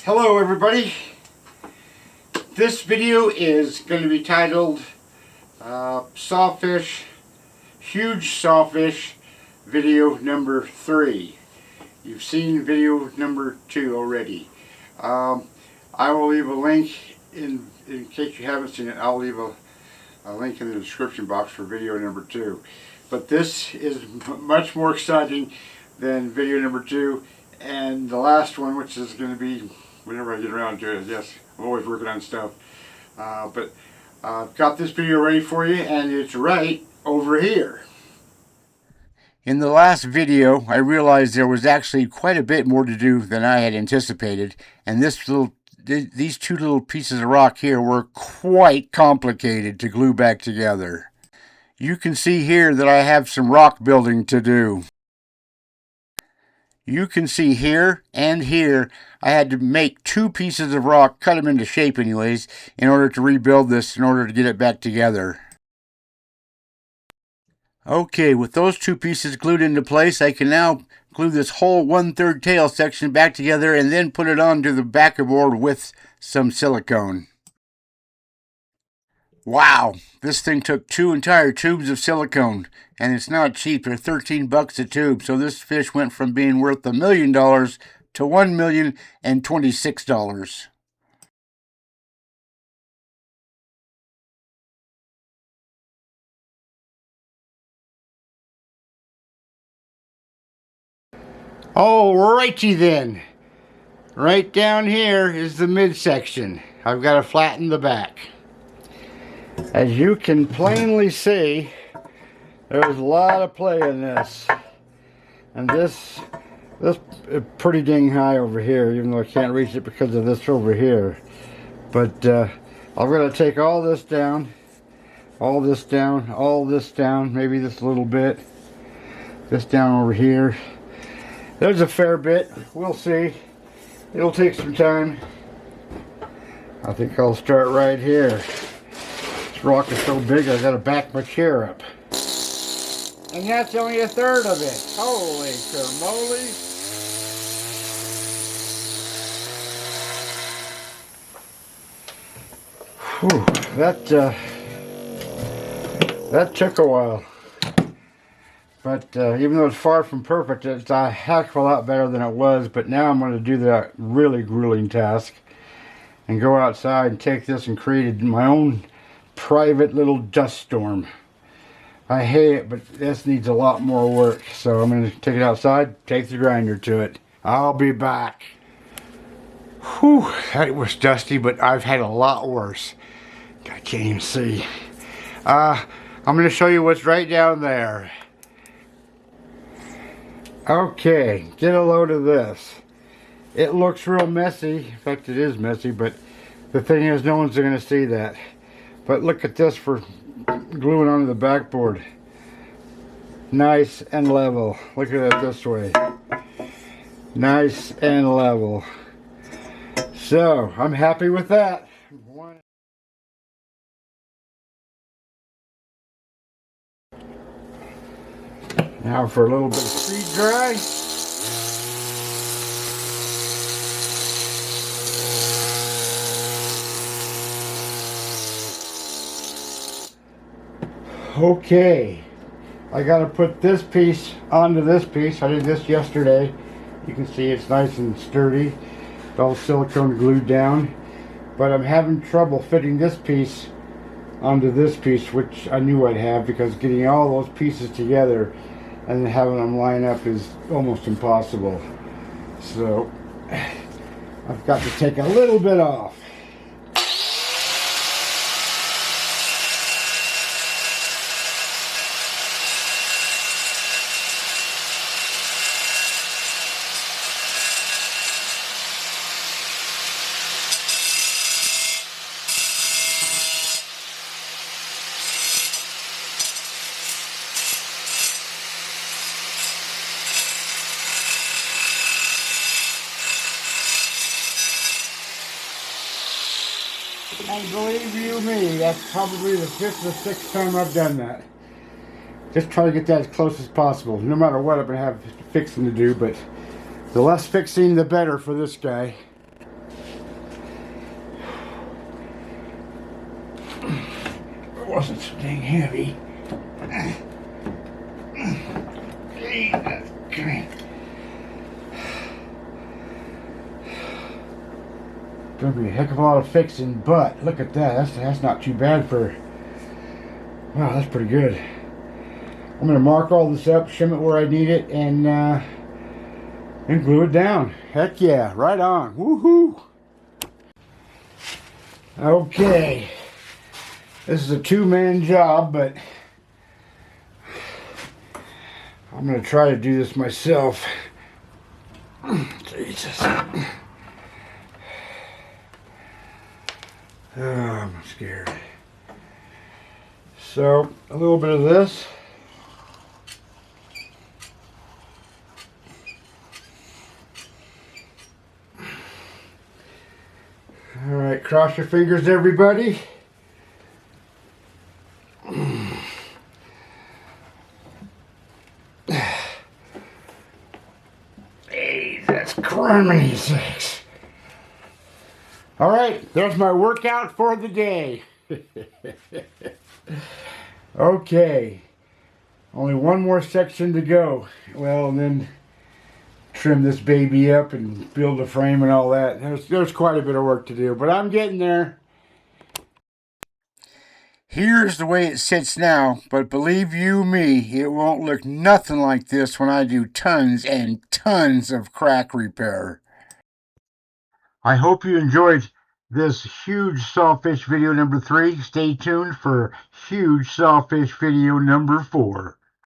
Hello everybody. This video is going to be titled Sawfish, Huge Sawfish video number 3. You've seen video number 2 already. I will leave a link in case you haven't seen it. I'll leave a link in the description box for video number 2. But this is much more exciting than video number 2 and the last one, which is going to be whenever I get around to it. Yes, I'm always working on stuff. But I've got this video ready for you, and it's right over here. In the last video, I realized there was actually quite a bit more to do than I had anticipated, and these two little pieces of rock here were quite complicated to glue back together. You can see here that I have some rock building to do. You can see here and here I had to make 2 pieces of rock, cut them into shape anyways, in order to rebuild this, in order to get it back together. Okay, with those 2 pieces glued into place, I can now glue this whole 1/3 tail section back together and then put it onto the backer board with some silicone. Wow, this thing took 2 entire tubes of silicone, and it's not cheap. They're 13 bucks a tube, so this fish went from being worth $1 million to $1,026,000. Alrighty then, right down here is the midsection. I've got to flatten the back. As you can plainly see, there's a lot of play in this. And this is pretty dang high over here, even though I can't reach it because of this over here. But I'm going to take all this down, all this down, all this down, maybe this a little bit, this down over here. There's a fair bit. We'll see. It'll take some time. I think I'll start right here. Rock is so big I gotta back my chair up. And that's only 1/3 of it. Holy camoly. Whew, that took a while. But even though it's far from perfect, it's a heck of a lot better than it was. But now I'm going to do that really grueling task and go outside and take this and create my own private little dust storm. I hate it, but this needs a lot more work, so I'm going to take it outside, take the grinder to it. I'll be back. Whew, that was dusty, but I've had a lot worse. I can't even see. I'm going to show you what's right down there. Okay, get a load of this. It looks real messy. In fact, it is messy, but the thing is, no one's going to see that. But look at this for gluing onto the backboard. Nice and level. Look at it this way. Nice and level. So, I'm happy with that. Now for a little bit of speed dry. Okay, I gotta put this piece onto this piece. I did this yesterday. You can see it's nice and sturdy. It's all silicone glued down. But I'm having trouble fitting this piece onto this piece, which I knew I'd have, because getting all those pieces together and then having them line up is almost impossible. So I've got to take a little bit off. And believe you me, that's probably the 5th or 6th time I've done that. Just try to get that as close as possible. No matter what, I'm going to have fixing to do, but the less fixing, the better for this guy. house. It's so dang heavy. Gonna be a heck of a lot of fixing, but look at that. That's not too bad for. Wow, that's pretty good. I'm gonna mark all this up, shim it where I need it, and glue it down. Heck yeah, right on. Woohoo! Okay, this is a two-man job, but I'm gonna try to do this myself. Jesus. Oh, I'm scared. So, a little bit of this. Alright, cross your fingers, everybody. Hey, that's criminy sakes. Alright, there's my workout for the day. Okay, only one more section to go. Well, and then trim this baby up and build a frame and all that. There's quite a bit of work to do, but I'm getting there. Here's the way it sits now, but believe you me, it won't look nothing like this when I do tons and tons of crack repair. I hope you enjoyed this huge Sawfish video number 3. Stay tuned for huge Sawfish video number 4.